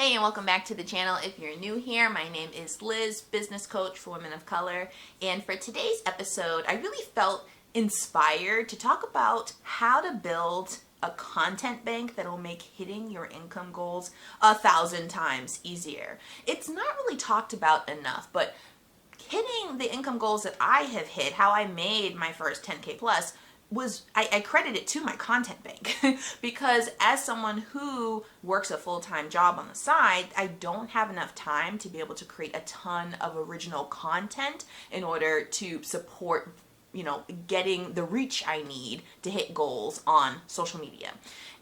Hey, and welcome back to the channel. If you're new here, my name is Liz, business coach for women of color. And for today's episode, I really felt inspired to talk about how to build a content bank that will make hitting your income goals 1,000 times easier. It's not really talked about enough, but hitting the income goals that I have hit, how I made my first 10K plus, I credit it to my content bank because as someone who works a full-time job on the side, I don't have enough time to be able to create a ton of original content in order to support, getting the reach I need to hit goals on social media.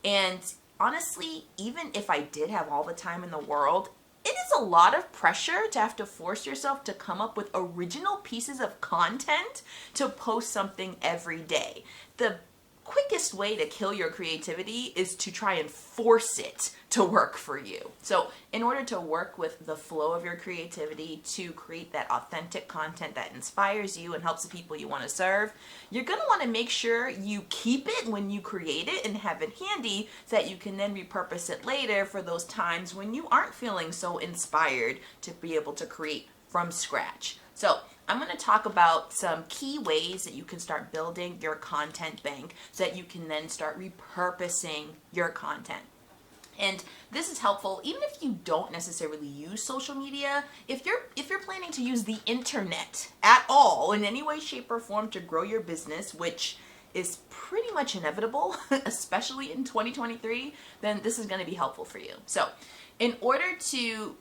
And honestly, even if I did have all the time in the world, it is a lot of pressure to have to force yourself to come up with original pieces of content to post something every day. The quickest way to kill your creativity is to try and force it to work for you. So in order to work with the flow of your creativity to create that authentic content that inspires you and helps the people you want to serve, you're going to want to make sure you keep it when you create it and have it handy so that you can then repurpose it later for those times when you aren't feeling so inspired to be able to create from scratch. So I'm going to talk about some key ways that you can start building your content bank so that you can then start repurposing your content. And this is helpful even if you don't necessarily use social media. If you're planning to use the internet at all in any way, shape, or form to grow your business, which is pretty much inevitable, especially in 2023, then this is going to be helpful for you. So in order to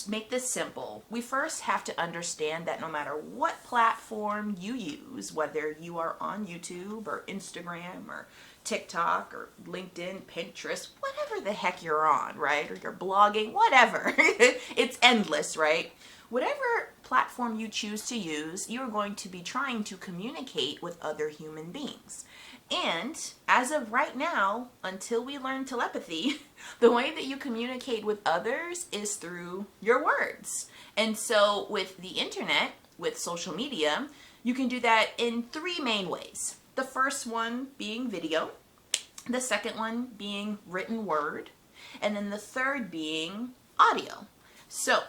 make this simple, we first have to understand that no matter what platform you use, whether you are on YouTube or Instagram or TikTok or LinkedIn, Pinterest, whatever the heck you're on, right? Or you're blogging, whatever. It's endless, right? Whatever platform you choose to use, you're going to be trying to communicate with other human beings. And as of right now, until we learn telepathy, the way that you communicate with others is through your words. And so with the internet, with social media, you can do that in three main ways. The first one being video, the second one being written word, and then the third being audio. So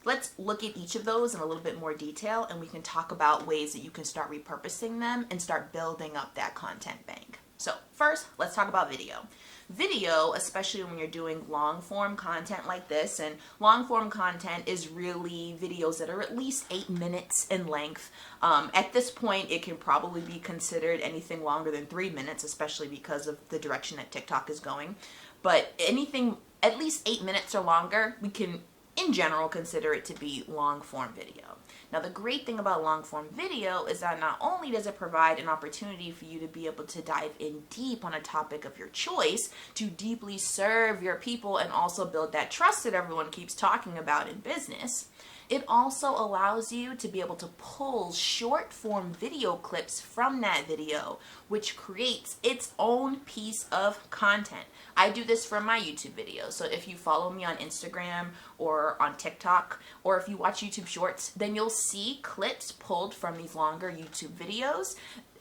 let's look at each of those in a little bit more detail, and we can talk about ways that you can start repurposing them and start building up that content bank. So first, let's talk about video. Video, especially when you're doing long form content like this, and long form content is really videos that are at least 8 minutes in length. At this point, it can probably be considered anything longer than 3 minutes, especially because of the direction that TikTok is going. But anything at least 8 minutes or longer, we can in general consider it to be long form video. Now the great thing about long form video is that not only does it provide an opportunity for you to be able to dive in deep on a topic of your choice, to deeply serve your people and also build that trust that everyone keeps talking about in business, it also allows you to be able to pull short form video clips from that video, which creates its own piece of content. I do this for my YouTube videos. So if you follow me on Instagram or on TikTok, or if you watch YouTube Shorts, then you'll see clips pulled from these longer YouTube videos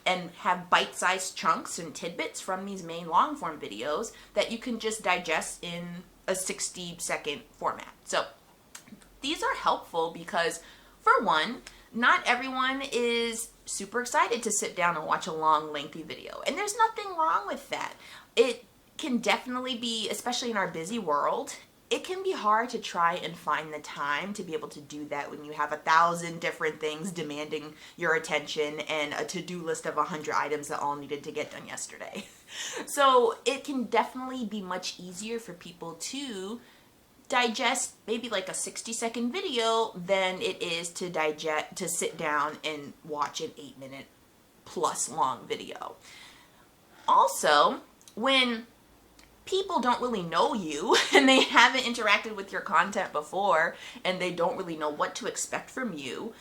and have bite-sized chunks and tidbits from these main long form videos that you can just digest in a 60-second format. So these are helpful because, for one, not everyone is super excited to sit down and watch a long, lengthy video. And there's nothing wrong with that. It can definitely be, especially in our busy world, it can be hard to try and find the time to be able to do that when you have 1,000 different things demanding your attention and a to-do list of 100 items that all needed to get done yesterday. So it can definitely be much easier for people to digest maybe like a 60-second video than it is to sit down and watch an 8-minute plus long video. Also, when people don't really know you and they haven't interacted with your content before and they don't really know what to expect from you,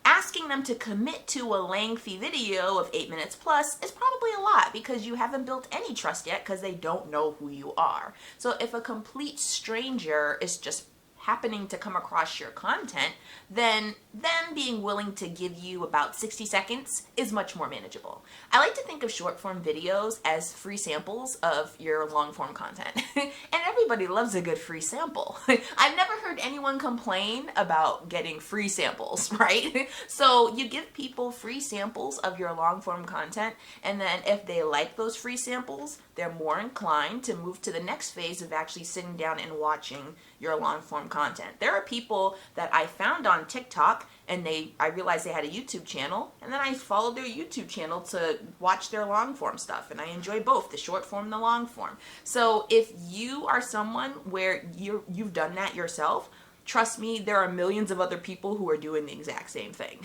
asking them to commit to a lengthy video of 8 minutes plus is probably a lot because you haven't built any trust yet because they don't know who you are. So if a complete stranger is just happening to come across your content, then them being willing to give you about 60 seconds is much more manageable. I like to think of short form videos as free samples of your long form content. And everybody loves a good free sample. I've never heard anyone complain about getting free samples, right? So you give people free samples of your long form content, and then if they like those free samples, they're more inclined to move to the next phase of actually sitting down and watching your long form content. There are people that I found on TikTok, and I realized they had a YouTube channel, and then I followed their YouTube channel to watch their long form stuff, and I enjoy both the short form and the long form. So if you are someone where you've done that yourself, trust me, there are millions of other people who are doing the exact same thing.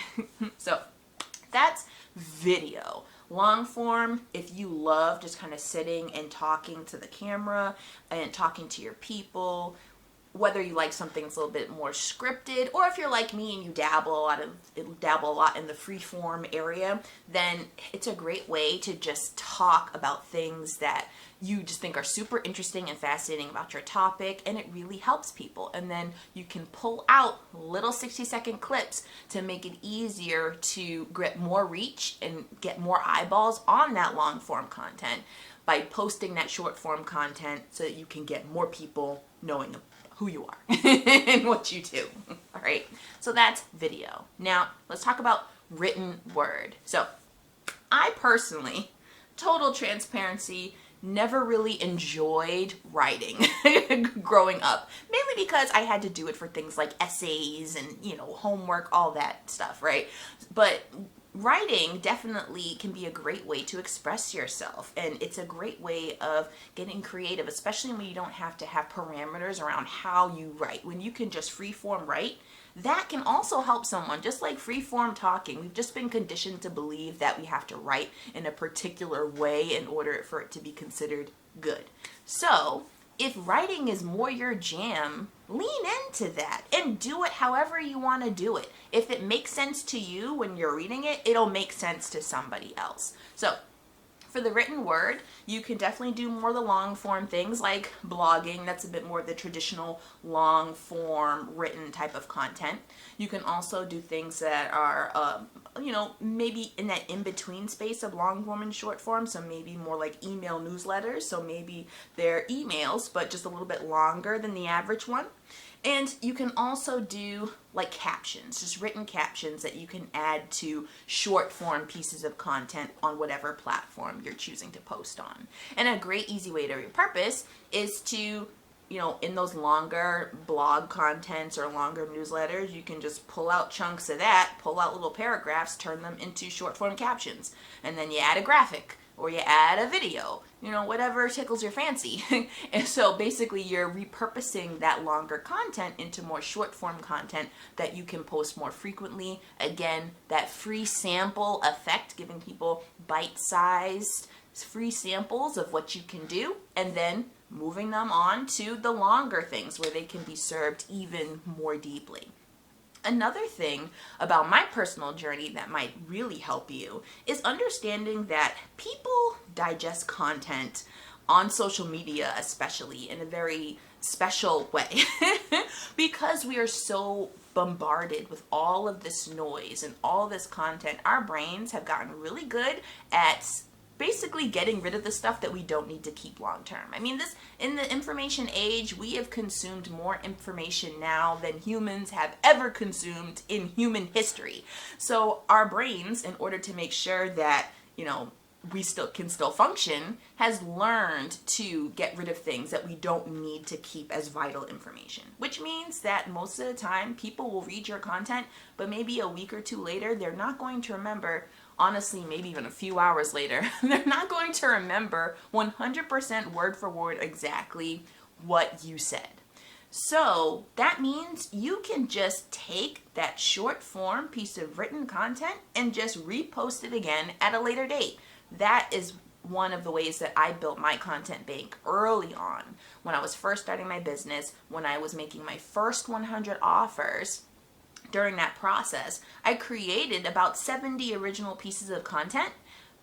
So that's video. Long form, if you love just kind of sitting and talking to the camera and talking to your people, whether you like something that's a little bit more scripted, or if you're like me and you dabble a lot in the free form area, then it's a great way to just talk about things that you just think are super interesting and fascinating about your topic, and it really helps people. And then you can pull out little 60-second clips to make it easier to get more reach and get more eyeballs on that long form content by posting that short form content so that you can get more people knowing who you are and what you do. All right, so that's video. Now let's talk about written word. So I personally, total transparency, never really enjoyed writing growing up, mainly because I had to do it for things like essays and, homework, all that stuff, right? But writing definitely can be a great way to express yourself, and it's a great way of getting creative, especially when you don't have to have parameters around how you write. When you can just free form write, that can also help someone. Just like free form talking, we've just been conditioned to believe that we have to write in a particular way in order for it to be considered good. So if writing is more your jam, lean into that and do it however you want to do it. If it makes sense to you when you're reading it, it'll make sense to somebody else. So for the written word, you can definitely do more of the long form things like blogging. That's a bit more of the traditional long form written type of content. You can also do things that are, maybe in that in-between space of long form and short form. So maybe more like email newsletters. So maybe they're emails, but just a little bit longer than the average one. And you can also do like captions, just written captions that you can add to short form pieces of content on whatever platform you're choosing to post on. And a great easy way to repurpose is to, in those longer blog contents or longer newsletters, you can just pull out chunks of that, pull out little paragraphs, turn them into short form captions. And then you add a graphic or you add a video, whatever tickles your fancy. And so basically you're repurposing that longer content into more short form content that you can post more frequently. Again, that free sample effect, giving people bite-sized free samples of what you can do, and then moving them on to the longer things where they can be served even more deeply. Another thing about my personal journey that might really help you is understanding that people digest content on social media, especially, in a very special way. Because we are so bombarded with all of this noise and all this content, our brains have gotten really good at basically getting rid of the stuff that we don't need to keep long term. I mean, in the information age, we have consumed more information now than humans have ever consumed in human history. So our brains, in order to make sure that, we can still function, has learned to get rid of things that we don't need to keep as vital information. Which means that most of the time, people will read your content, but maybe a week or two later, they're not going to remember. Honestly, maybe even a few hours later, they're not going to remember 100% word for word exactly what you said. So that means you can just take that short form piece of written content and just repost it again at a later date. That is one of the ways that I built my content bank early on. When I was first starting my business, when I was making my first 100 offers, during that process, I created about 70 original pieces of content,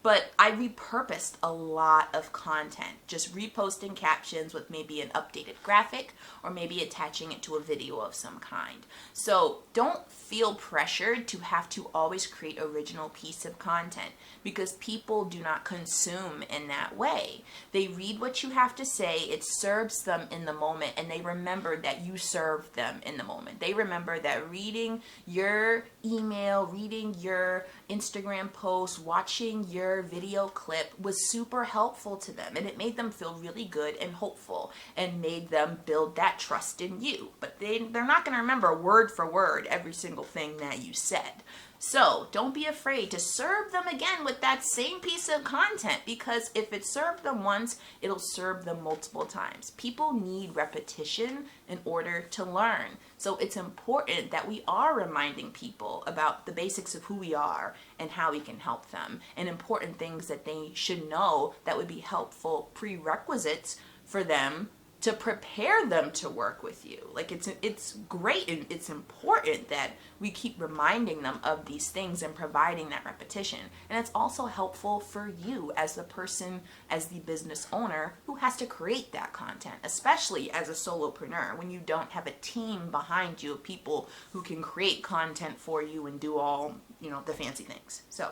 But I repurposed a lot of content, just reposting captions with maybe an updated graphic or maybe attaching it to a video of some kind. So don't feel pressured to have to always create original piece of content, because people do not consume in that way. They read what you have to say, it serves them in the moment, and they remember that you served them in the moment. They remember that reading your email, reading your Instagram post, watching your video clip was super helpful to them, and it made them feel really good and hopeful and made them build that trust in you. But they're not going to remember word for word every single thing that you said. So don't be afraid to serve them again with that same piece of content, because if it served them once, it'll serve them multiple times. People need repetition in order to learn. So it's important that we are reminding people about the basics of who we are and how we can help them, and important things that they should know that would be helpful prerequisites for them to prepare them to work with you. Like it's great and it's important that we keep reminding them of these things and providing that repetition. And it's also helpful for you as the person, as the business owner who has to create that content, especially as a solopreneur, when you don't have a team behind you of people who can create content for you and do all, the fancy things. So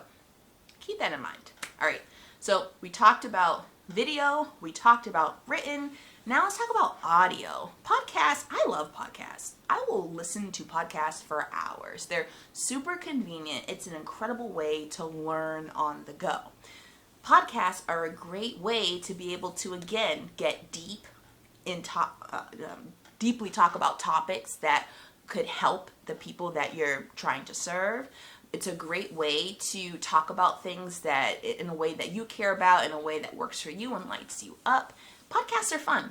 keep that in mind. All right. So we talked about video, we talked about written. Now let's talk about audio. Podcasts, I love podcasts. I will listen to podcasts for hours. They're super convenient. It's an incredible way to learn on the go. Podcasts are a great way to be able to, again, get deep in deeply talk about topics that could help the people that you're trying to serve. It's a great way to talk about things that in a way that you care about, in a way that works for you and lights you up. Podcasts are fun.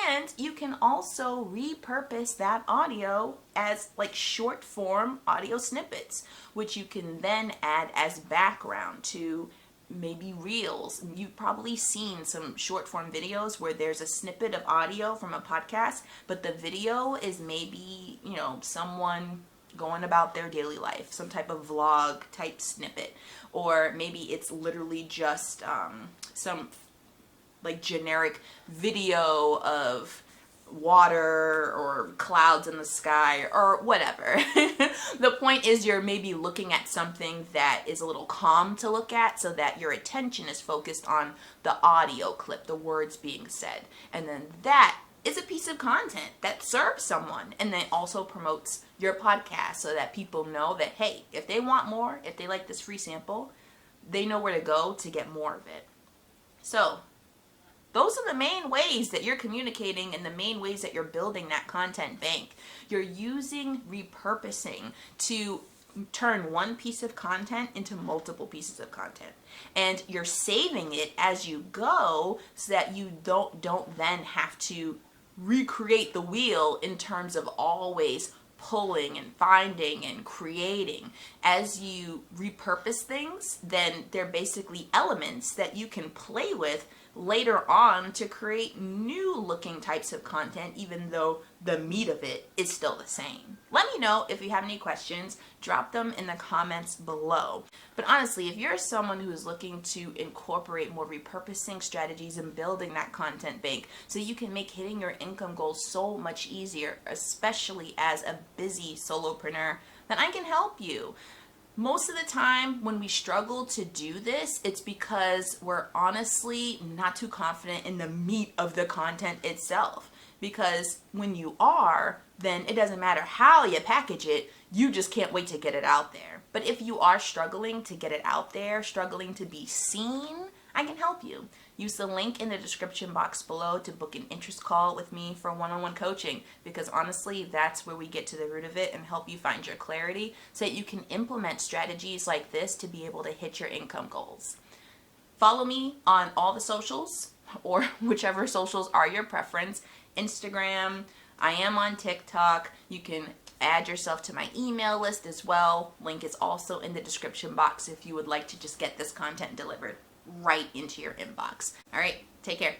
And you can also repurpose that audio as like short form audio snippets, which you can then add as background to maybe reels. You've probably seen some short form videos where there's a snippet of audio from a podcast, but the video is maybe, someone going about their daily life, some type of vlog type snippet, or maybe it's literally just some like generic video of water or clouds in the sky or whatever. The point is you're maybe looking at something that is a little calm to look at, so that your attention is focused on the audio clip, the words being said. And then that is a piece of content that serves someone, and then also promotes your podcast, so that people know that, hey, if they want more, if they like this free sample, they know where to go to get more of it. So those are the main ways that you're communicating and the main ways that you're building that content bank. You're using repurposing to turn one piece of content into multiple pieces of content. And you're saving it as you go, so that you don't then have to recreate the wheel in terms of always pulling and finding and creating. As you repurpose things, then they're basically elements that you can play with later on to create new looking types of content, even though the meat of it is still the same. Let me know if you have any questions. Drop them in the comments below. But honestly, if you're someone who's looking to incorporate more repurposing strategies and building that content bank so you can make hitting your income goals so much easier, especially as a busy solopreneur, then I can help you. Most of the time when we struggle to do this, it's because we're honestly not too confident in the meat of the content itself. Because when you are, then it doesn't matter how you package it, you just can't wait to get it out there. But if you are struggling to get it out there, struggling to be seen, I can help you. Use the link in the description box below to book an interest call with me for one-on-one coaching, because honestly, that's where we get to the root of it and help you find your clarity so that you can implement strategies like this to be able to hit your income goals. Follow me on all the socials, or whichever socials are your preference. Instagram, I am on TikTok. You can add yourself to my email list as well. Link is also in the description box if you would like to just get this content delivered right into your inbox. All right, take care.